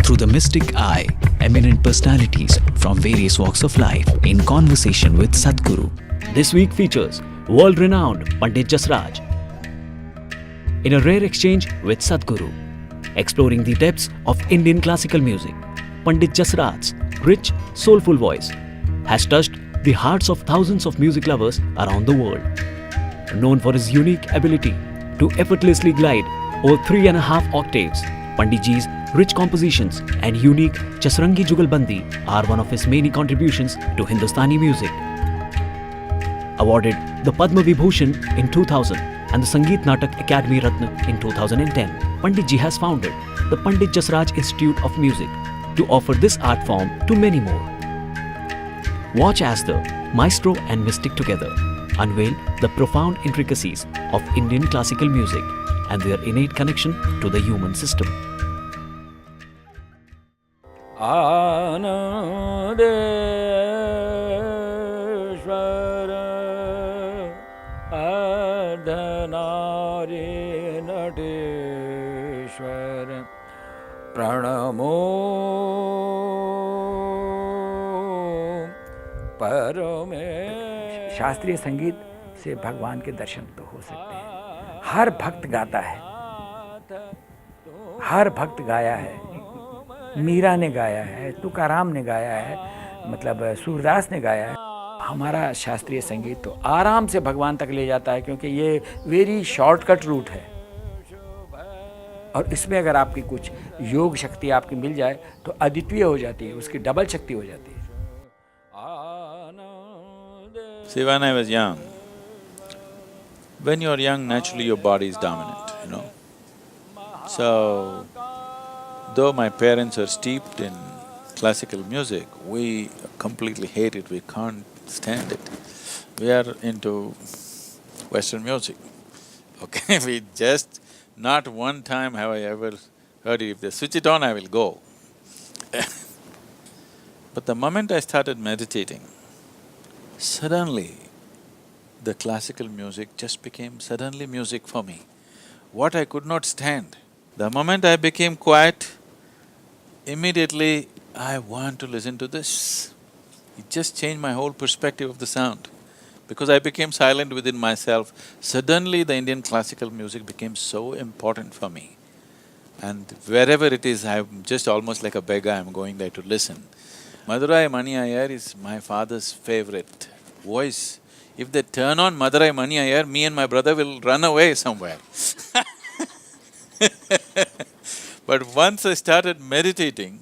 through the mystic eye, eminent personalities from various walks of life in conversation with Sadhguru. This week features world-renowned Pandit Jasraj in a rare exchange with Sadhguru, exploring the depths of Indian classical music. Pandit Jasraj's rich, soulful voice has touched the hearts of thousands of music lovers around the world. Known for his unique ability to effortlessly glide over 3.5 octaves, Pandit Ji's rich compositions and unique Chasrangi Jugalbandi are one of his many contributions to Hindustani music. Awarded the Padma Vibhushan in 2000 and the Sangeet Natak Academy Ratna in 2010, Pandit Ji has founded the Pandit Jasraj Institute of Music to offer this art form to many more. Watch as the maestro and mystic together unveil the profound intricacies of Indian classical music and their innate connection to the human system. प्रणमो परमे। शास्त्रीय संगीत से भगवान के दर्शन तो हो सकते हैं। हर भक्त गाता है, हर भक्त गाया है। मीरा ने गाया है, तुकाराम ने गाया है, मतलब सूरदास ने गाया है। हमारा शास्त्रीय संगीत तो आराम से भगवान तक ले जाता है, क्योंकि ये वेरी शॉर्टकट रूट है। और इसमें अगर आपकी कुछ योग शक्ति आपकी मिल जाए तो अद्वितीय हो जाती है, उसकी डबल शक्ति हो जाती है। See, when I was young, when you're young, naturally your body is dominant, you know. So, though my parents are steeped in classical music, we completely hate it, we can't stand it. We are into Western music, okay? We just… not one time have I ever heard it. If they switch it on, I will go. But the moment I started meditating, suddenly the classical music just became suddenly music for me. What I could not stand. The moment I became quiet, immediately I want to listen to this. It just changed my whole perspective of the sound. Because I became silent within myself, suddenly the Indian classical music became so important for me. And wherever it is, I'm just almost like a beggar, I'm going there to listen. Madurai Mani Iyer is my father's favorite voice. If they turn on Madurai Mani Iyer, me and my brother will run away somewhere. But once I started meditating,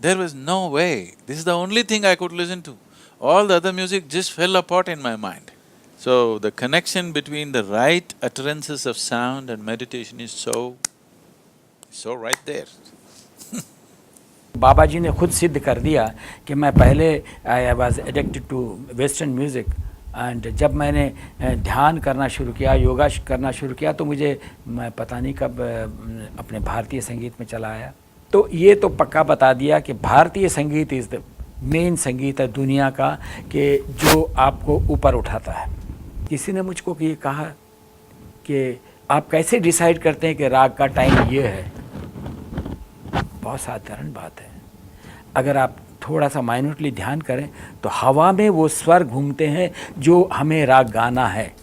there was no way. This is the only thing I could listen to. All the other music just fell apart in my mind. So, the connection between the right utterances of sound and meditation is so right there. बाबा जी ने खुद सिद्ध कर दिया कि मैं पहले I was addicted to western music, and जब मैंने ध्यान करना शुरू किया, योगा करना शुरू किया, तो मुझे मैं पता नहीं कब अपने भारतीय संगीत में चला आया। तो ये तो पक्का बता दिया कि भारतीय संगीत इज़ द मेन संगीत है दुनिया का, कि जो आपको ऊपर उठाता है। किसी ने मुझको ये कहा कि आप कैसे डिसाइड करते हैं कि राग का टाइम ये है। बहुत साधारण बात है, अगर आप थोड़ा सा माइन्यूटली ध्यान करें तो हवा में वो स्वर घूमते हैं जो हमें राग गाना है,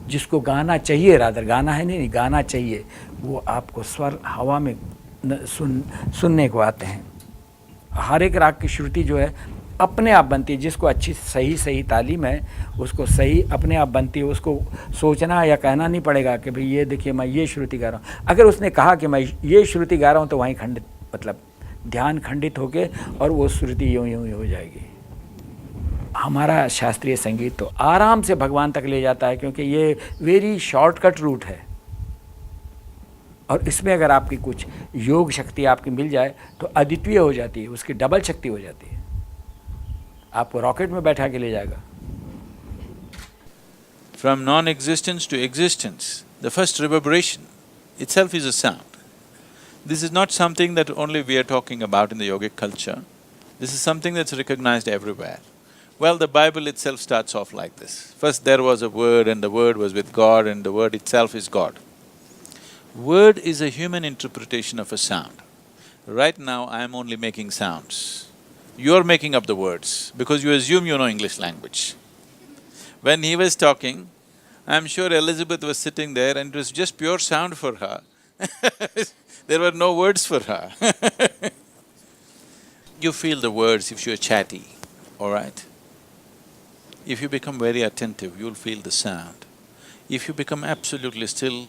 जिसको गाना चाहिए, रादर गाना है नहीं, गाना चाहिए, वो आपको स्वर हवा में सुनने को आते हैं। हर एक राग की श्रुति जो है अपने आप बनती है, जिसको अच्छी सही तालीम है उसको सही अपने आप बनती है। उसको सोचना या कहना नहीं पड़ेगा कि भाई ये देखिए मैं ये श्रुति गा रहा हूँ। अगर उसने कहा कि मैं ये श्रुति गा रहा हूँ तो वहीं खंडित, मतलब ध्यान खंडित होके और वो श्रुति यूँ हो जाएगी। हमारा शास्त्रीय संगीत तो आराम से भगवान तक ले जाता है, क्योंकि ये वेरी शॉर्टकट रूट है। और इसमें अगर आपकी कुछ योग शक्ति आपकी मिल जाए तो अद्वितीय हो जाती है, उसकी डबल शक्ति हो जाती है, आपको रॉकेट में बैठा के ले जाएगा। From non-existence to existence, the first reverberation itself is a sound. This is not something that only we are talking about in the yogic culture. This is something that's recognized everywhere. Well, the Bible itself starts off like this. First there was a word, and the word was with God, and the word itself is God. Word is a human interpretation of a sound. Right now, I am only making sounds. You're making up the words because you assume you know English language. When he was talking, I'm sure Elizabeth was sitting there and it was just pure sound for her. There were no words for her. You feel the words if you're chatty, all right? If you become very attentive, you'll feel the sound. If you become absolutely still,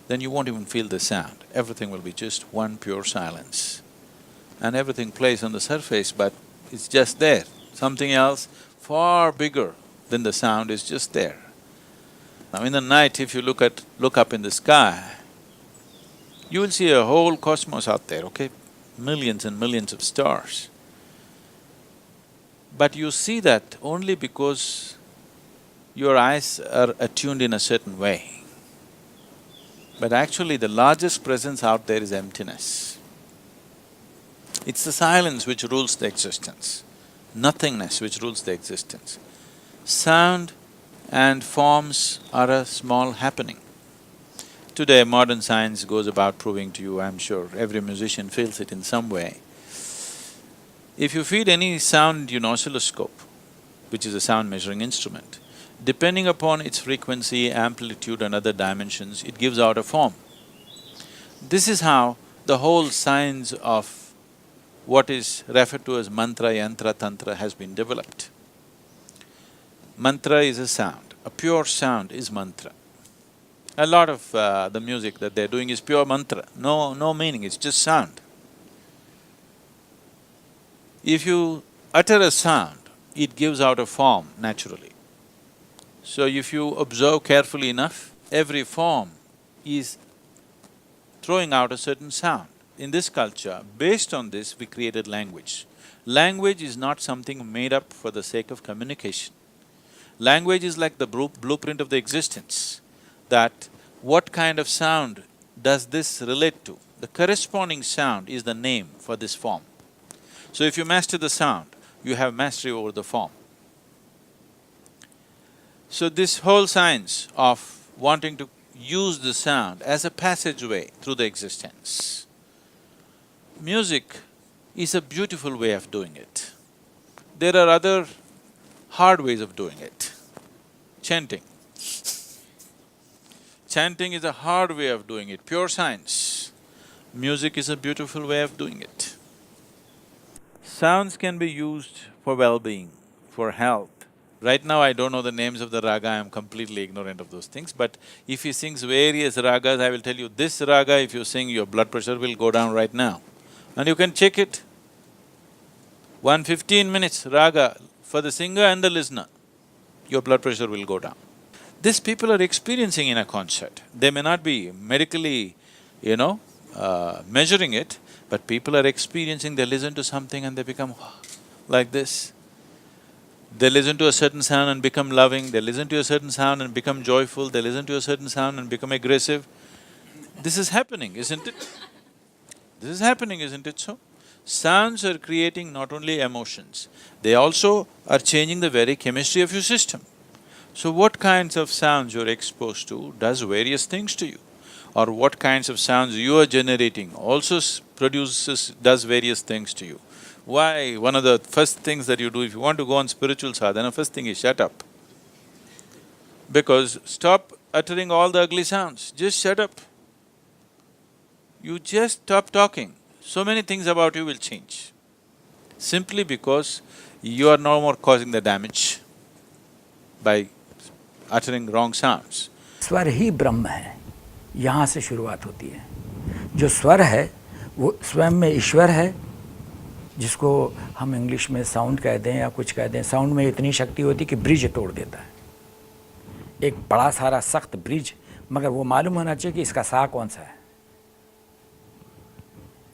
then you won't even feel the sound. Everything will be just one pure silence. And everything plays on the surface, but it's just there. Something else far bigger than the sound is just there. Now in the night, if you look up in the sky, you will see a whole cosmos out there, okay? Millions and millions of stars. But you see that only because your eyes are attuned in a certain way. But actually the largest presence out there is emptiness. It's the silence which rules the existence, nothingness which rules the existence. Sound and forms are a small happening. Today modern science goes about proving to you, I'm sure every musician feels it in some way. If you feed any sound into an oscilloscope, which is a sound measuring instrument, depending upon its frequency, amplitude and other dimensions, it gives out a form. This is how the whole science of what is referred to as mantra, yantra, tantra has been developed. Mantra is a sound, a pure sound is mantra. A lot of the music that they're doing is pure mantra, no meaning, it's just sound. If you utter a sound, it gives out a form naturally. So if you observe carefully enough, every form is throwing out a certain sound. In this culture, based on this, we created language. Language is not something made up for the sake of communication. Language is like the blueprint of the existence, that what kind of sound does this relate to? The corresponding sound is the name for this form. So if you master the sound, you have mastery over the form. So this whole science of wanting to use the sound as a passageway through the existence. Music is a beautiful way of doing it. There are other hard ways of doing it. Chanting. Chanting is a hard way of doing it, pure science. Music is a beautiful way of doing it. Sounds can be used for well-being, for health. Right now I don't know the names of the raga, I am completely ignorant of those things, but if he sings various ragas, I will tell you, this raga if you sing, your blood pressure will go down right now. And you can check it. 15 minutes raga for the singer and the listener, your blood pressure will go down. These people are experiencing in a concert. They may not be medically, measuring it, but people are experiencing, they listen to something and they become like this. They listen to a certain sound and become loving, they listen to a certain sound and become joyful, they listen to a certain sound and become aggressive. This is happening, isn't it? This is happening, isn't it so? Sounds are creating not only emotions, they also are changing the very chemistry of your system. So what kinds of sounds you're exposed to does various things to you, or what kinds of sounds you are generating also does various things to you. Why? One of the first things that you do, if you want to go on spiritual sadhana, first thing is shut up. Because stop uttering all the ugly sounds, just shut up. You just stop talking, so many things about you will change. Simply because you are no more causing the damage by uttering wrong sounds. स्वर ही ब्रह्म है, यहाँ से शुरुआत होती है। जो स्वर है वो स्वयं में ईश्वर है, जिसको हम इंग्लिश में साउंड कह दें या कुछ कह दें। साउंड में इतनी शक्ति होती है कि ब्रिज तोड़ देता है, एक बड़ा सारा सख्त ब्रिज, मगर वो मालूम होना चाहिए कि इसका सा कौन सा है,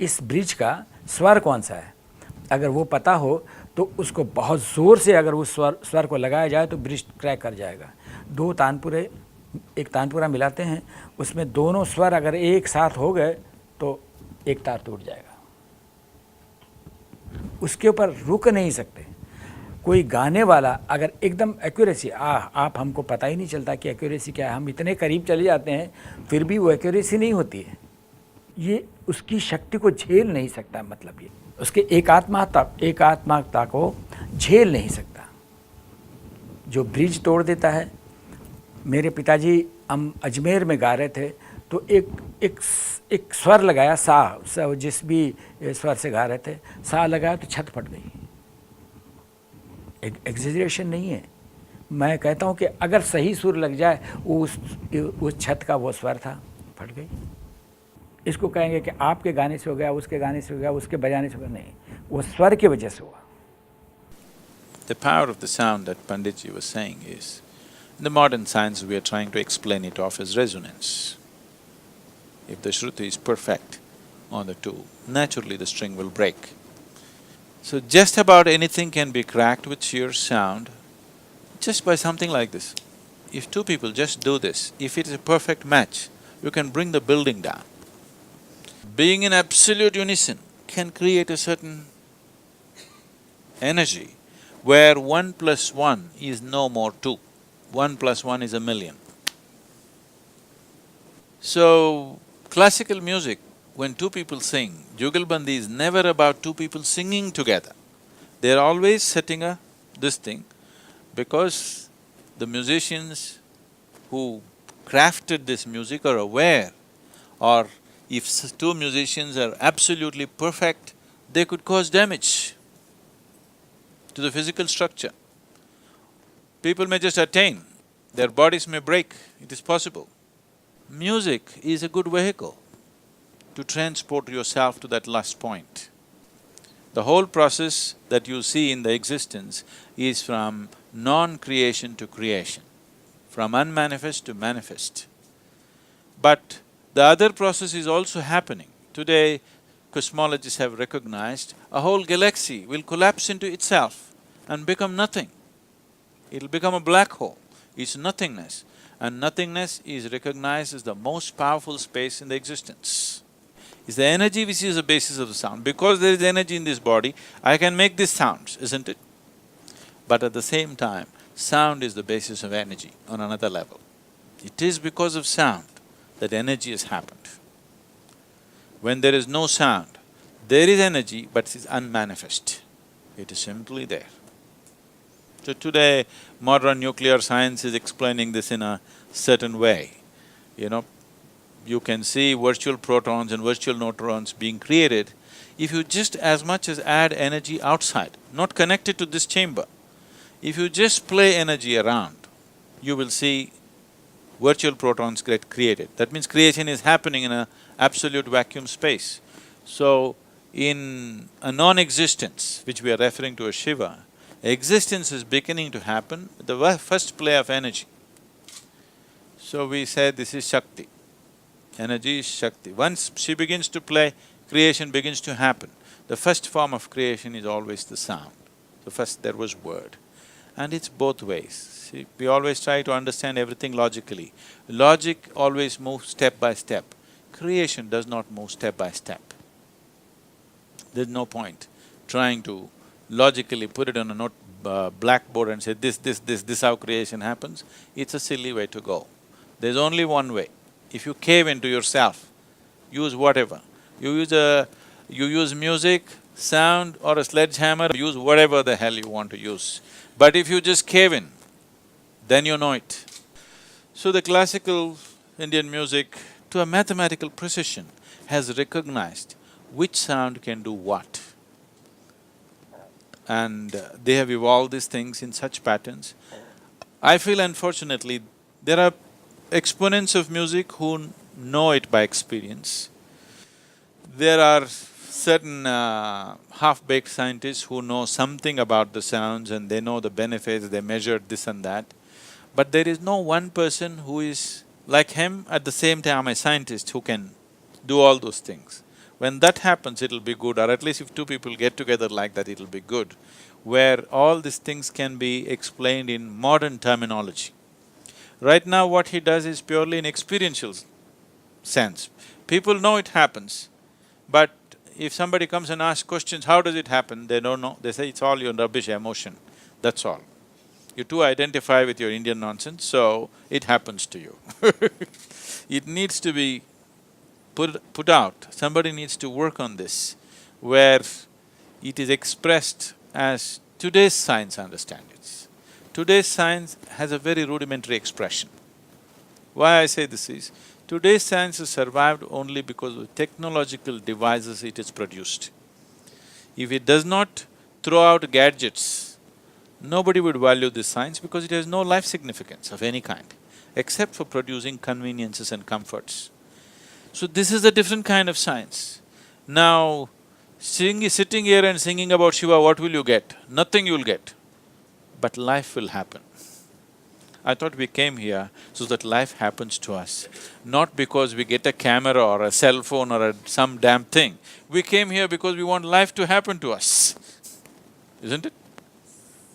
इस ब्रिज का स्वर कौन सा है। अगर वो पता हो तो उसको बहुत ज़ोर से अगर उस स्वर को लगाया जाए तो ब्रिज क्रैक कर जाएगा। दो तानपुरे, एक तानपुरा मिलाते हैं, उसमें दोनों स्वर अगर एक साथ हो गए तो एक तार टूट जाएगा, उसके ऊपर रुक नहीं सकते। कोई गाने वाला अगर एकदम एक्यूरेसी, आप हमको पता ही नहीं चलता कि एक्यूरेसी क्या है, हम इतने करीब चले जाते हैं फिर भी वो एक्यूरेसी नहीं होती है। ये उसकी शक्ति को झेल नहीं सकता, मतलब ये उसके एकात्मकता को झेल नहीं सकता। जो ब्रिज तोड़ देता है। मेरे पिताजी हम अजमेर में गा रहे थे तो एक स्वर लगाया, सा जिस भी स्वर से गा रहे थे, सा लगाया तो छत फट गई। एग्जेजरेशन नहीं है, मैं कहता हूँ कि अगर सही सुर लग जाए, उस छत का वो स्वर था, फट गई। इसको कहेंगे कि आपके गाने से हो गया, उसके गाने से हो गया, उसके बजाने से हो गया, नहीं, वो स्वर की वजह से हुआ। The power of the sound that Pandit ji was saying is, in the modern science we are trying to explain it off as resonance. If the Shruti is perfect on the two, naturally the string will break. So just about anything can be cracked with sheer sound, just by something like this. If two people just do this, if it is a perfect match, you can bring the building down. Being in absolute unison can create a certain energy where 1 + 1 is no more 2, 1 + 1 is a million. So, classical music, when two people sing, Jugalbandi is never about two people singing together. They're always setting this thing, because the musicians who crafted this music are aware, or if two musicians are absolutely perfect, they could cause damage to the physical structure. People may just attain, their bodies may break, it is possible. Music is a good vehicle to transport yourself to that last point. The whole process that you see in the existence is from non-creation to creation, from unmanifest to manifest. But the other process is also happening. Today, cosmologists have recognized a whole galaxy will collapse into itself and become nothing. It'll become a black hole. It's nothingness, and nothingness is recognized as the most powerful space in the existence. It's the energy which is the basis of the sound. Because there is energy in this body, I can make these sounds, isn't it? But at the same time, sound is the basis of energy on another level. It is because of sound that energy has happened. When there is no sound, there is energy but it is unmanifest. It is simply there. So today, modern nuclear science is explaining this in a certain way. You can see virtual protons and virtual neutrons being created. If you just as much as add energy outside, not connected to this chamber, if you just play energy around, you will see virtual protons get created. That means creation is happening in an absolute vacuum space. So, in a non-existence, which we are referring to as Shiva, existence is beginning to happen with the first play of energy. So we say this is Shakti. Energy is Shakti. Once she begins to play, creation begins to happen. The first form of creation is always the sound. So first there was word. And it's both ways. See, we always try to understand everything logically. Logic always moves step by step. Creation does not move step by step. There's no point trying to logically put it on a blackboard and say, this how creation happens. It's a silly way to go. There's only one way. If you cave into yourself, use whatever. You use music, sound or a sledgehammer, use whatever the hell you want to use. But if you just cave in, then you know it. So the classical Indian music, to a mathematical precision, has recognized which sound can do what. And they have evolved these things in such patterns. I feel unfortunately, there are exponents of music who know it by experience. There are certain half-baked scientists who know something about the sounds and they know the benefits, they measured this and that. But there is no one person who is like him, at the same time a scientist who can do all those things. When that happens, it'll be good, or at least if two people get together like that, it'll be good, where all these things can be explained in modern terminology. Right now what he does is purely in experiential sense. People know it happens, but if somebody comes and asks questions, how does it happen, they don't know, they say it's all your rubbish emotion, that's all. You too identify with your Indian nonsense, so it happens to you. It needs to be put out, somebody needs to work on this, where it is expressed as today's science understands it. Today's science has a very rudimentary expression. Why I say this is, today's science has survived only because of technological devices it has produced. If it does not throw out gadgets, nobody would value this science because it has no life significance of any kind, except for producing conveniences and comforts. So this is a different kind of science. Now, sitting here and singing about Shiva, what will you get? Nothing you'll get, but life will happen. I thought we came here so that life happens to us, not because we get a camera or a cell phone or some damn thing. We came here because we want life to happen to us, isn't it?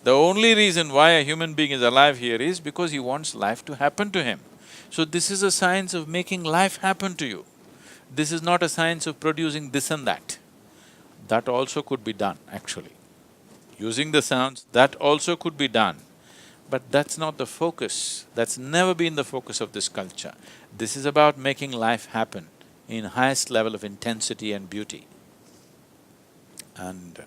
The only reason why a human being is alive here is because he wants life to happen to him. So this is a science of making life happen to you. This is not a science of producing this and that. That also could be done, actually. Using the sounds, that also could be done. But that's not the focus, that's never been the focus of this culture. This is about making life happen in highest level of intensity and beauty. And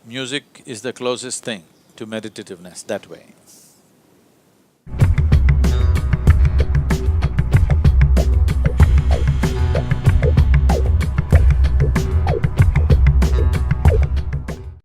music is the closest thing to meditativeness that way.